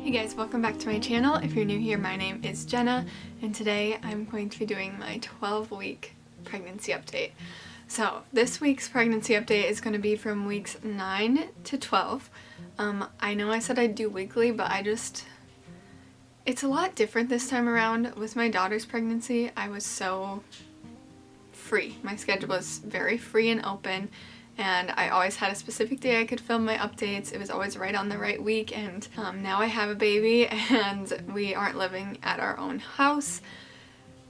Hey guys, welcome back to my channel. If you're new here, my name is Jenna, and today I'm going to be doing my 12-week pregnancy update. So this week's pregnancy update is going to be from weeks 9 to 12. I know I said I'd do weekly, but it's a lot different this time around. With my daughter's pregnancy, I was so free. My schedule was very free and open, and I always had a specific day I could film my updates. It was always right on the right week, and now I have a baby and we aren't living at our own house.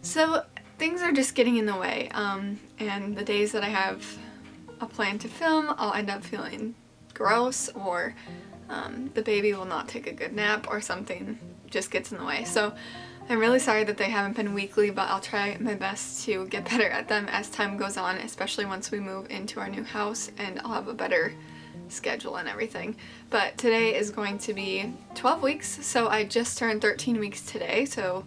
So things are just getting in the way, and the days that I have a plan to film, I'll end up feeling gross, or the baby will not take a good nap, or something just gets in the way. So I'm really sorry that they haven't been weekly, but I'll try my best to get better at them as time goes on, especially once we move into our new house and I'll have a better schedule and everything. But today is going to be 12 weeks, so I just turned 13 weeks today, so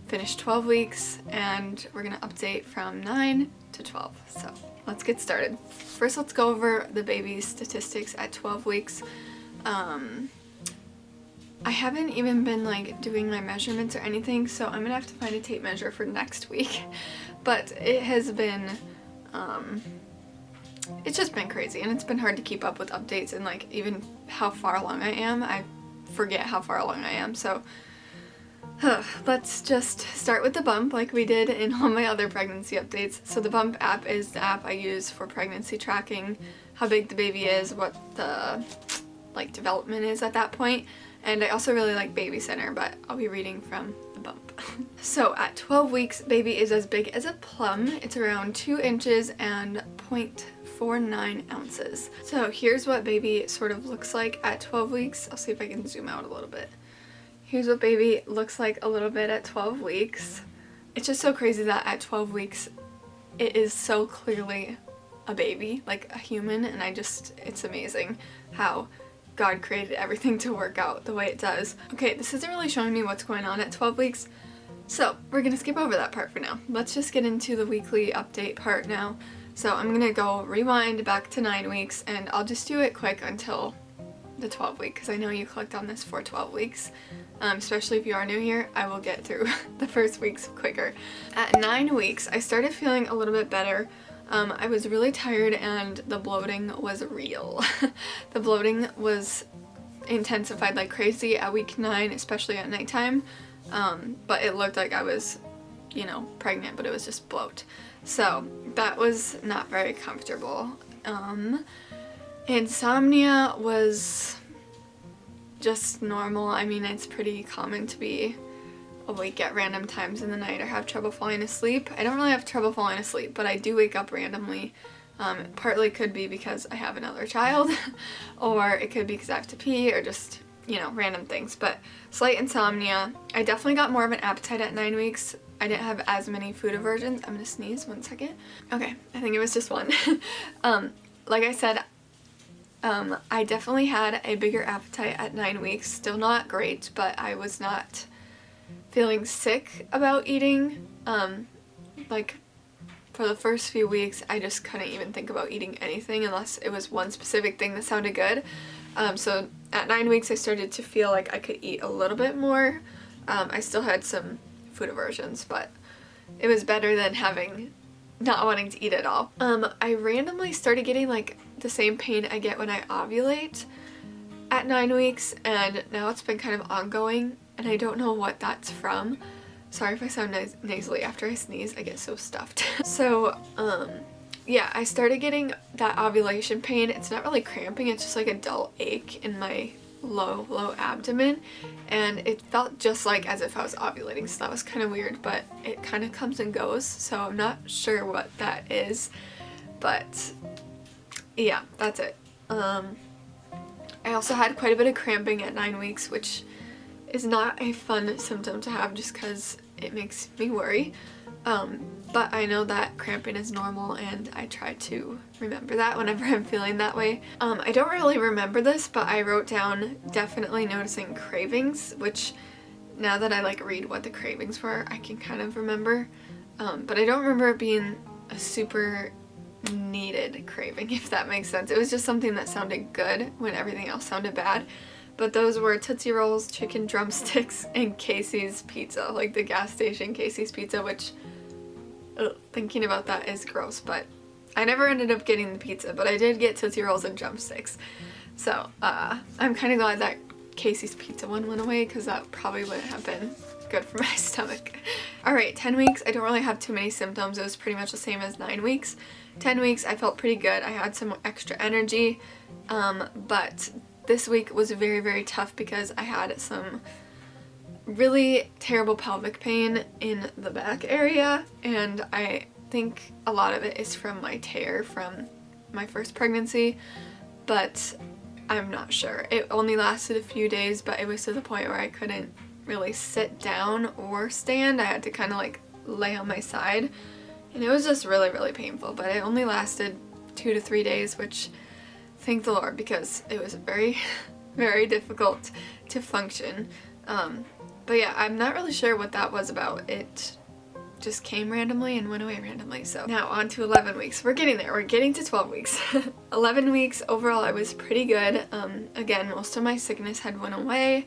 finished 12 weeks, and we're gonna update from 9 to 12. So let's get started. First, let's go over the baby's statistics at 12 weeks. I haven't even been doing my measurements or anything, so I'm gonna have to find a tape measure for next week. But it has been, it's just been crazy, and it's been hard to keep up with updates and even how far along I am. I forget how far along I am, so let's just start with the bump like we did in all my other pregnancy updates. So the bump app is the app I use for pregnancy tracking, how big the baby is, what the development is at that point. And I also really like Baby Center, but I'll be reading from the bump. So at 12 weeks, baby is as big as a plum. It's around 2 inches and 0.49 ounces. So here's what baby sort of looks like at 12 weeks. I'll see if I can zoom out a little bit. Here's what baby looks like a little bit at 12 weeks. It's just so crazy that at 12 weeks, it is so clearly a baby, like a human, and it's amazing how God created everything to work out the way it does. Okay, this isn't really showing me what's going on at 12 weeks, so we're gonna skip over that part for now. Let's just get into the weekly update part now. So I'm gonna go rewind back to 9 weeks, and I'll just do it quick until the 12 week, because I know you clicked on this for 12 weeks. Especially if you are new here, I will get through the first weeks quicker. At 9 weeks, I started feeling a little bit better. I was really tired and the bloating was real. The bloating was intensified like crazy at week 9, especially at nighttime. But it looked like I was, pregnant, but it was just bloat. So that was not very comfortable. Insomnia was just normal. I mean, it's pretty common to be awake at random times in the night or have trouble falling asleep. I don't really have trouble falling asleep, but I do wake up randomly. Partly could be because I have another child, or it could be because I have to pee, or just, random things. But slight insomnia. I definitely got more of an appetite at 9 weeks. I didn't have as many food aversions. I'm gonna sneeze 1 second. Okay, I think it was just one. Like I said, I definitely had a bigger appetite at 9 weeks. Still not great, but I was not feeling sick about eating. For the first few weeks, I just couldn't even think about eating anything unless it was one specific thing that sounded good. So at 9 weeks, I started to feel like I could eat a little bit more. I still had some food aversions, but it was better than not wanting to eat at all. I randomly started getting the same pain I get when I ovulate at 9 weeks, and now it's been kind of ongoing, and I don't know what that's from. Sorry if I sound nasally. After I sneeze, I get so stuffed. So, yeah, I started getting that ovulation pain. It's not really cramping, it's just a dull ache in my low abdomen, and it felt just as if I was ovulating, so that was kind of weird, but it kind of comes and goes, so I'm not sure what that is, but yeah, that's it. I also had quite a bit of cramping at 9 weeks, which is not a fun symptom to have just because it makes me worry. But I know that cramping is normal, and I try to remember that whenever I'm feeling that way. I don't really remember this, but I wrote down definitely noticing cravings, which now that I read what the cravings were, I can kind of remember. But I don't remember it being a super needed craving, if that makes sense. It was just something that sounded good when everything else sounded bad. but those were Tootsie Rolls, chicken drumsticks, and Casey's Pizza, like the gas station Casey's Pizza, which, thinking about that is gross, but I never ended up getting the pizza, but I did get Tootsie Rolls and drumsticks. So, I'm kind of glad that Casey's Pizza one went away, because that probably wouldn't have been good for my stomach. Alright, 10 weeks, I don't really have too many symptoms. It was pretty much the same as 9 weeks. 10 weeks, I felt pretty good. I had some extra energy, but this week was very, very tough because I had some really terrible pelvic pain in the back area, and I think a lot of it is from my tear from my first pregnancy, but I'm not sure. It only lasted a few days, but it was to the point where I couldn't really sit down or stand. I had to kind of like lay on my side, and it was just really, really painful, but it only lasted 2 to 3 days, which thank the Lord, because it was very, very difficult to function. But yeah, I'm not really sure what that was about. It just came randomly and went away randomly. So now on to 11 weeks. We're getting there. We're getting to 12 weeks. 11 weeks overall, I was pretty good. Again, most of my sickness had went away.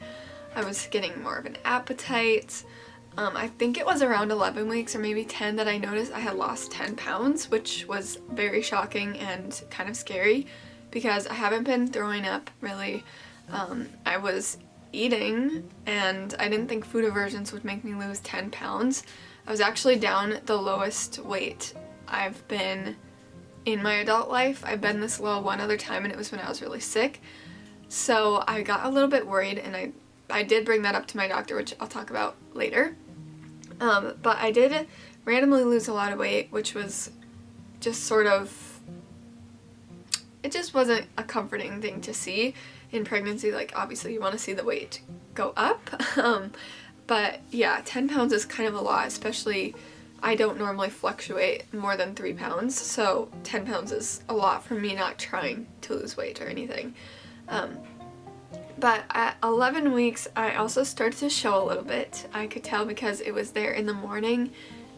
I was getting more of an appetite. I think it was around 11 weeks or maybe 10 that I noticed I had lost 10 pounds, which was very shocking and kind of scary because I haven't been throwing up really. I was eating, and I didn't think food aversions would make me lose 10 pounds. I was actually down the lowest weight I've been in my adult life. I've been this low one other time, and it was when I was really sick. So I got a little bit worried, and I did bring that up to my doctor, which I'll talk about later. But I did randomly lose a lot of weight, which was just sort of, it just wasn't a comforting thing to see in pregnancy. Like, obviously you want to see the weight go up, but yeah, 10 pounds is kind of a lot, especially I don't normally fluctuate more than 3 pounds, so 10 pounds is a lot for me not trying to lose weight or anything. But at 11 weeks, I also started to show a little bit. I could tell because it was there in the morning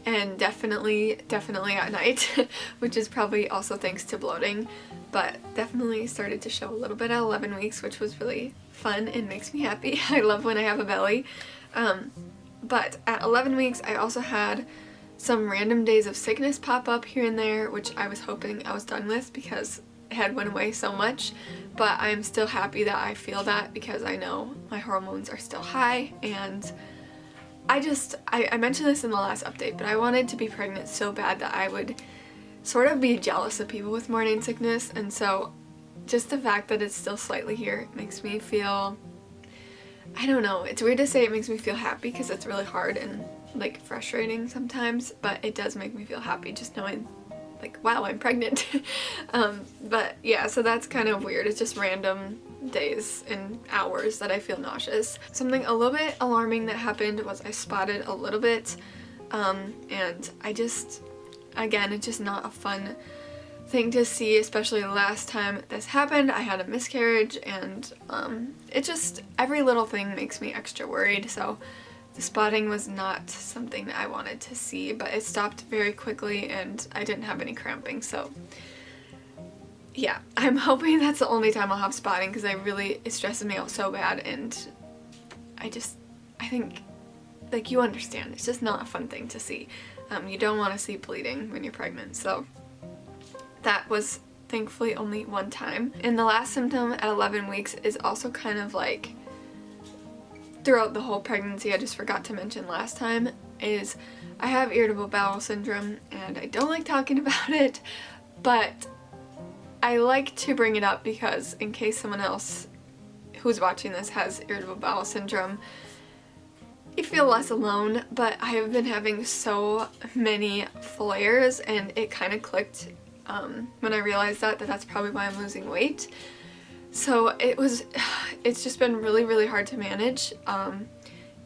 and definitely at night, which is probably also thanks to bloating, but definitely started to show a little bit at 11 weeks, which was really fun and makes me happy. I love when I have a belly. But at 11 weeks, I also had some random days of sickness pop up here and there, which I was hoping I was done with because it had went away so much. But I'm still happy that I feel that because I know my hormones are still high, and I mentioned this in the last update, but I wanted to be pregnant so bad that I would sort of be jealous of people with morning sickness, and so just the fact that it's still slightly here makes me feel, I don't know, it's weird to say it makes me feel happy because it's really hard and like frustrating sometimes, but it does make me feel happy just knowing like, wow, I'm pregnant. But yeah, so that's kind of weird. It's just random days and hours that I feel nauseous. Something a little bit alarming that happened was I spotted a little bit, and again, it's just not a fun thing to see, especially the last time this happened. I had a miscarriage, and it just, every little thing makes me extra worried, so the spotting was not something that I wanted to see, but it stopped very quickly and I didn't have any cramping, so yeah, I'm hoping that's the only time I'll have spotting because it stresses me out so bad, and I think, like, you understand, it's just not a fun thing to see. You don't want to see bleeding when you're pregnant, so that was thankfully only one time. And the last symptom at 11 weeks is also kind of like throughout the whole pregnancy, I just forgot to mention last time, is I have irritable bowel syndrome, and I don't like talking about it, but I like to bring it up because in case someone else who's watching this has irritable bowel syndrome, you feel less alone. But I have been having so many flares, and it kind of clicked when I realized that that's probably why I'm losing weight. So it's just been really, really hard to manage.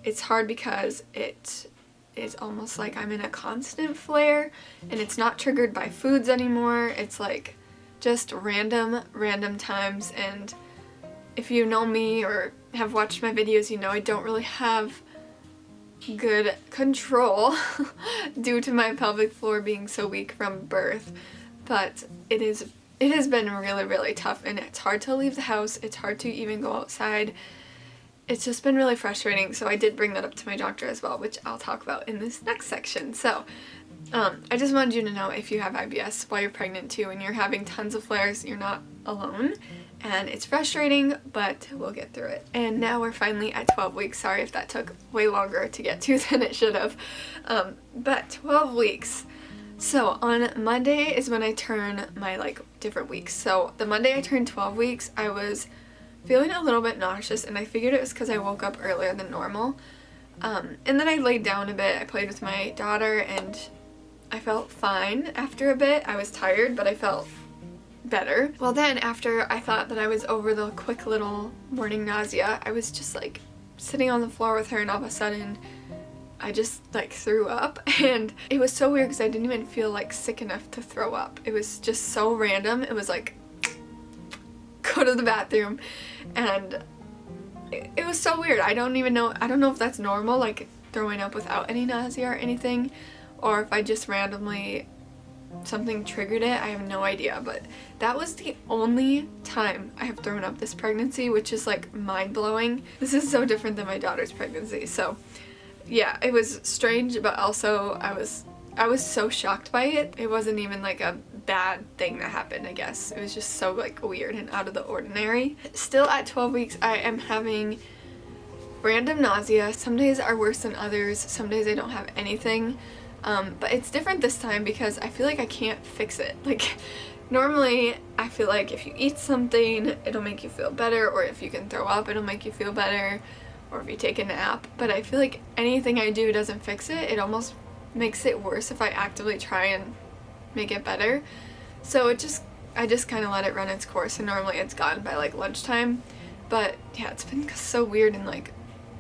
It's hard because it is almost like I'm in a constant flare, and it's not triggered by foods anymore. It's like just random times, and if you know me or have watched my videos, you know I don't really have good control due to my pelvic floor being so weak from birth, but it is it has been really, really tough, and it's hard to leave the house. It's hard to even go outside. It's just been really frustrating, so I did bring that up to my doctor as well, which I'll talk about in this next section. So I just wanted you to know, if you have IBS while you're pregnant too and you're having tons of flares, you're not alone, and it's frustrating, but we'll get through it. And now we're finally at 12 weeks. Sorry if that took way longer to get to than it should have, but 12 weeks. So on Monday is when I turn my different weeks. So the Monday I turned 12 weeks, I was feeling a little bit nauseous, and I figured it was because I woke up earlier than normal. And then I laid down a bit. I played with my daughter, and I felt fine after a bit. I was tired, but I felt better. Well, then after I thought that I was over the quick little morning nausea, I was just sitting on the floor with her, and all of a sudden I just threw up, and it was so weird because I didn't even feel sick enough to throw up. It was just so random. It was go to the bathroom, and it was so weird. I don't know if that's normal, throwing up without any nausea or anything, or if I just randomly, something triggered it. I have no idea, but that was the only time I have thrown up this pregnancy, which is mind-blowing. This is so different than my daughter's pregnancy. So yeah, it was strange, but also I was so shocked by it. It wasn't even a bad thing that happened, I guess. It was just so weird and out of the ordinary. Still at 12 weeks, I am having random nausea. Some days are worse than others. Some days I don't have anything. But it's different this time because I feel I can't fix it. Normally I feel if you eat something, it'll make you feel better, or if you can throw up, it'll make you feel better, or if you take a nap. But I feel anything I do doesn't fix it. It almost makes it worse if I actively try and make it better. So I just kind of let it run its course, and normally it's gone by lunchtime. But yeah, it's been so weird, and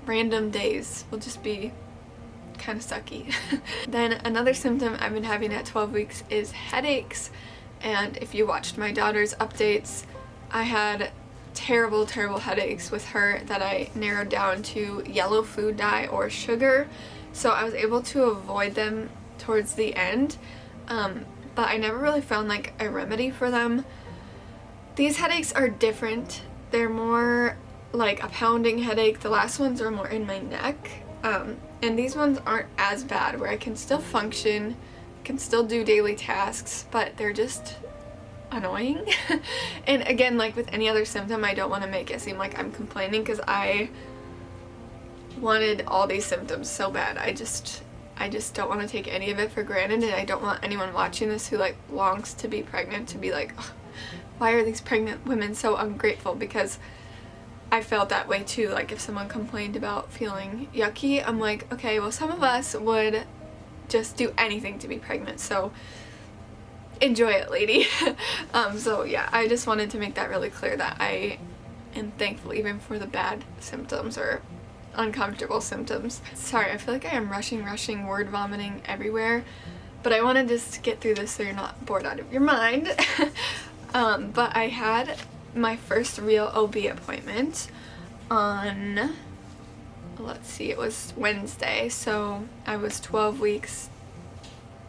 random days will just be kind of sucky. Then another symptom I've been having at 12 weeks is headaches, and if you watched my daughter's updates, I had terrible headaches with her that I narrowed down to yellow food dye or sugar, so I was able to avoid them towards the end, but I never really found a remedy for them. These headaches are different. They're more a pounding headache. The last ones are more in my neck, and these ones aren't as bad, where I can still function, can still do daily tasks, but they're just annoying. And again, with any other symptom, I don't want to make it seem like I'm complaining, because I wanted all these symptoms so bad. I just don't want to take any of it for granted, and I don't want anyone watching this who longs to be pregnant to be why are these pregnant women so ungrateful? Because I felt that way too. If someone complained about feeling yucky, I'm okay, well, some of us would just do anything to be pregnant, so enjoy it, lady. So yeah, I just wanted to make that really clear, that I am thankful even for the bad symptoms or uncomfortable symptoms. Sorry, I feel I am rushing, word vomiting everywhere, but I want to just get through this so you're not bored out of your mind. But I had my first real OB appointment on, let's see, it was Wednesday, so I was 12 weeks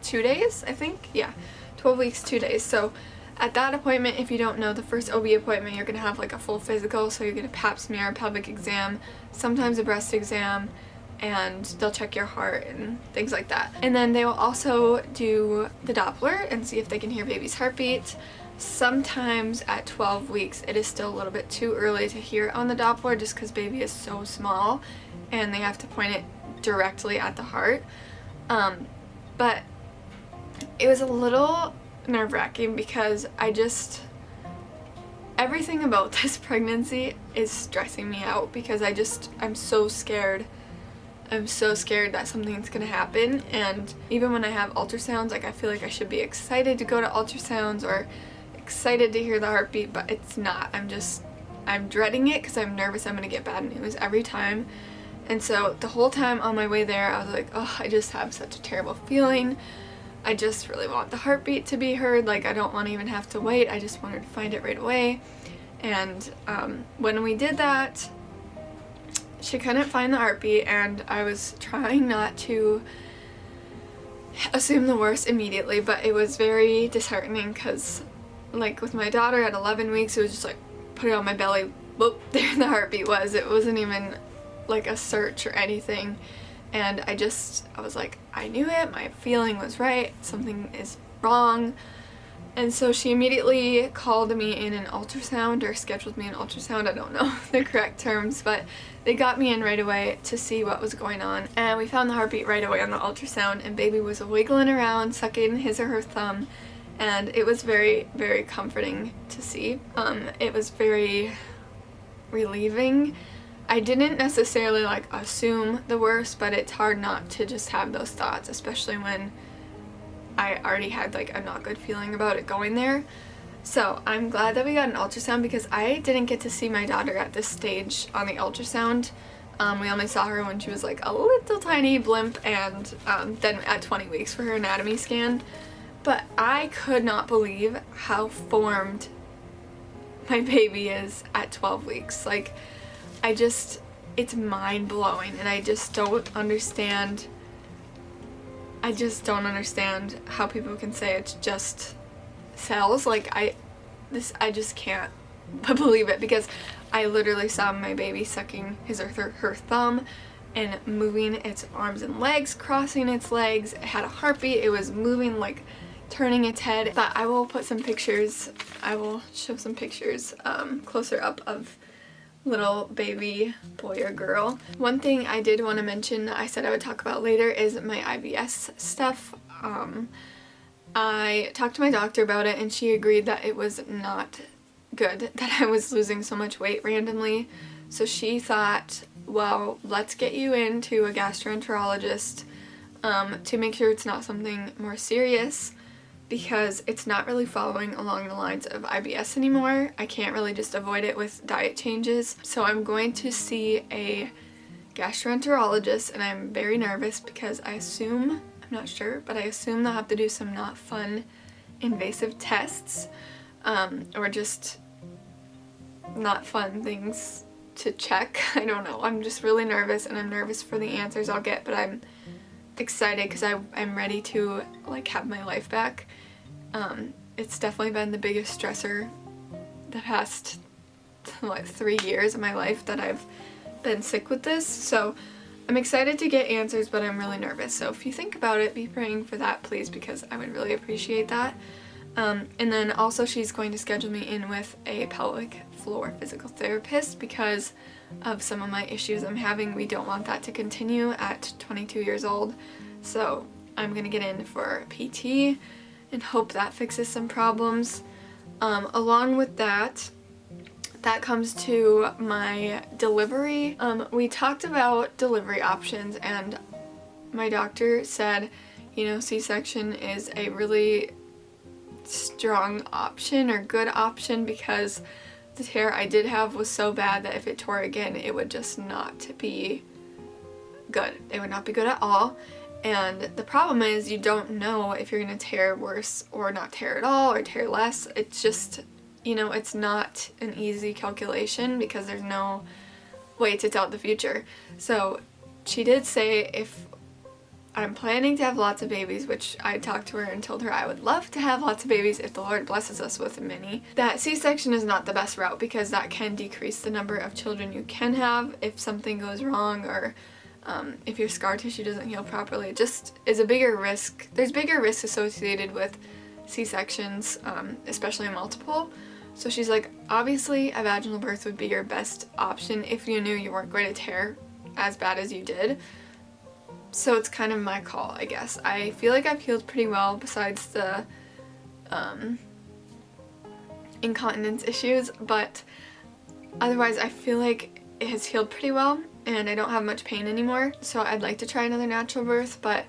2 days, I think. Yeah, 12 weeks 2 days. So at that appointment, if you don't know, the first OB appointment, you're gonna have a full physical, so you get a pap smear, pelvic exam, sometimes a breast exam, and they'll check your heart and things like that. And then they will also do the Doppler and see if they can hear baby's heartbeat. Sometimes at 12 weeks it is still a little bit too early to hear it on the Doppler, just because baby is so small and they have to point it directly at the heart. But it was a little nerve-wracking because everything about this pregnancy is stressing me out, because I'm so scared. I'm so scared that something's gonna happen. And even when I have ultrasounds, I feel I should be excited to go to ultrasounds or excited to hear the heartbeat, but it's not. I'm dreading it because I'm nervous I'm gonna get bad news every time. And so the whole time on my way there, I was oh, I just have such a terrible feeling. I just really want the heartbeat to be heard. I don't want to even have to wait. I just wanted to find it right away. And when we did that, she couldn't find the heartbeat, and I was trying not to assume the worst immediately, but it was very disheartening because like with my daughter at 11 weeks, it was just like, put it on my belly, whoop, there the heartbeat was. It wasn't even like a search or anything. And I was like, I knew it, my feeling was right, something is wrong. And so she immediately called me in an ultrasound, or scheduled me an ultrasound, I don't know the correct terms, but they got me in right away to see what was going on. And we found the heartbeat right away on the ultrasound, and baby was wiggling around, sucking his or her thumb, and it was very, very comforting to see. It was very relieving. I didn't necessarily like assume the worst, but it's hard not to just have those thoughts, especially when I already had like a not good feeling about it going there. So I'm glad that we got an ultrasound, because I didn't get to see my daughter at this stage on the ultrasound. We only saw her when she was like a little tiny blimp, and then at 20 weeks for her anatomy scan. But I could not believe how formed my baby is at 12 weeks. Like, it's mind-blowing, and I just don't understand how people can say it's just cells. Like, I just can't believe it, because I literally saw my baby sucking his or her thumb and moving its arms and legs, crossing its legs. It had a heartbeat. It was moving, like turning its head. But I will put some pictures, I will show some pictures closer up of little baby boy or girl. One thing I did want to mention that I said I would talk about later is my IBS stuff. I talked to my doctor about it, and she agreed that it was not good that I was losing so much weight randomly. So she thought, well, let's get you into a gastroenterologist to make sure it's not something more serious, because it's not really following along the lines of IBS anymore. I can't really just avoid it with diet changes. So I'm going to see a gastroenterologist, and I'm very nervous because I assume, I'm not sure, but I assume they'll have to do some not fun invasive tests, or just not fun things to check. I don't know. I'm just really nervous, and I'm nervous for the answers I'll get, but I'm excited because I'm ready to like have my life back. It's definitely been the biggest stressor the past like 3 years of my life that I've been sick with this. So I'm excited to get answers, but I'm really nervous. So if you think about it, be praying for that, please, because I would really appreciate that. And then also she's going to schedule me in with a pelvic floor physical therapist because of some of my issues I'm having. We don't want that to continue at 22 years old. So I'm going to get in for PT and hope that fixes some problems. Along with that comes to my delivery. We talked about delivery options, and my doctor said, you know, C-section is a really strong option or good option because the tear I did have was so bad that if it tore again, it would just not be good. It would not be good at all. And the problem is you don't know if you're going to tear worse or not tear at all or tear less. It's just, you know, it's not an easy calculation because there's no way to tell the future. So she did say if I'm planning to have lots of babies, which I talked to her and told her I would love to have lots of babies if the Lord blesses us with many, that C-section is not the best route because that can decrease the number of children you can have if something goes wrong, or if your scar tissue doesn't heal properly. It just is a bigger risk. There's bigger risks associated with C-sections, especially multiple. So she's like, obviously a vaginal birth would be your best option if you knew you weren't going to tear as bad as you did. So it's kind of my call, I guess. I feel like I've healed pretty well besides the incontinence issues, but otherwise I feel like it has healed pretty well and I don't have much pain anymore. So I'd like to try another natural birth, but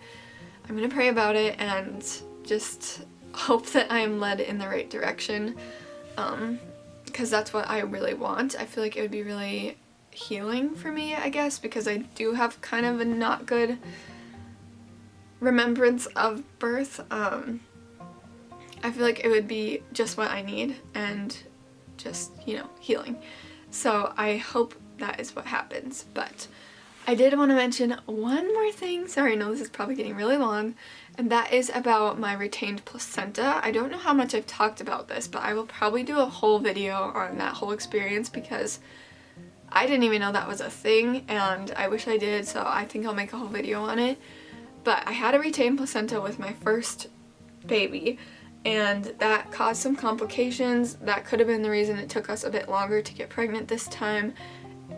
I'm gonna pray about it and just hope that I am led in the right direction, because that's what I really want. I feel like it would be really healing for me, I guess, because I do have kind of a not good remembrance of birth. I feel like it would be just what I need and just, you know, healing. So I hope that is what happens, but I did want to mention one more thing. Sorry, I know this is probably getting really long, and that is about my retained placenta. I don't know how much I've talked about this, but I will probably do a whole video on that whole experience because I didn't even know that was a thing, and I wish I did, so I think I'll make a whole video on it. But I had a retained placenta with my first baby, and that caused some complications. That could have been the reason it took us a bit longer to get pregnant this time.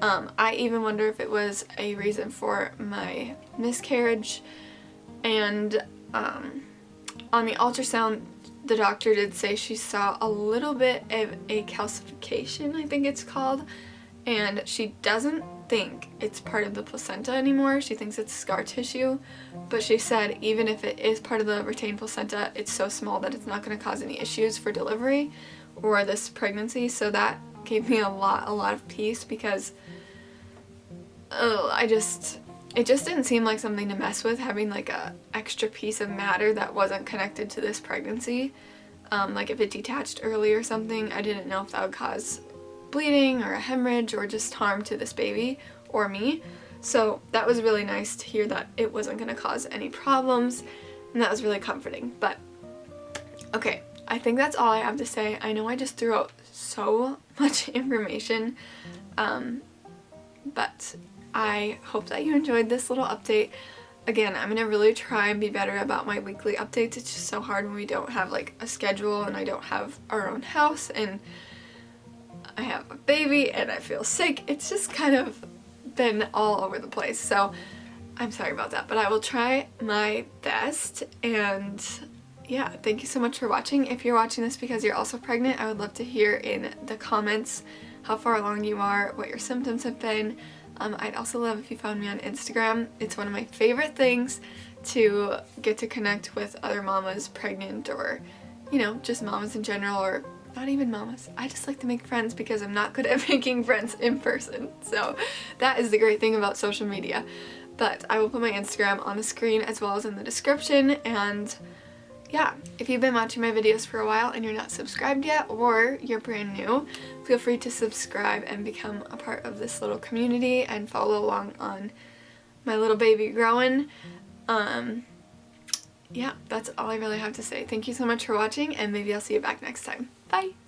I even wonder if it was a reason for my miscarriage. And on the ultrasound, the doctor did say she saw a little bit of a calcification, I think it's called, and she doesn't think it's part of the placenta anymore. She thinks it's scar tissue, but she said even if it is part of the retained placenta, it's so small that it's not going to cause any issues for delivery or this pregnancy. So that gave me a lot of peace, because it just didn't seem like something to mess with, having like a extra piece of matter that wasn't connected to this pregnancy. Like if it detached early or something, I didn't know if that would cause bleeding or a hemorrhage or just harm to this baby or me. So that was really nice to hear that it wasn't going to cause any problems, and that was really comforting. But okay, I think that's all I have to say. I know I just threw out so much information, but I hope that you enjoyed this little update. Again, I'm going to really try and be better about my weekly updates. It's just so hard when we don't have like a schedule and I don't have our own house and I have a baby and I feel sick. It's just kind of been all over the place. So I'm sorry about that, but I will try my best. And yeah, thank you so much for watching. If you're watching this because you're also pregnant, I would love to hear in the comments how far along you are, what your symptoms have been. I'd also love if you found me on Instagram. It's one of my favorite things to get to connect with other mamas pregnant, or, you know, just mamas in general, or not even mamas. I just like to make friends because I'm not good at making friends in person. So that is the great thing about social media. But I will put my Instagram on the screen as well as in the description. And yeah, if you've been watching my videos for a while and you're not subscribed yet, or you're brand new, feel free to subscribe and become a part of this little community and follow along on my little baby growing. Yeah, that's all I really have to say. Thank you so much for watching, and maybe I'll see you back next time. Bye!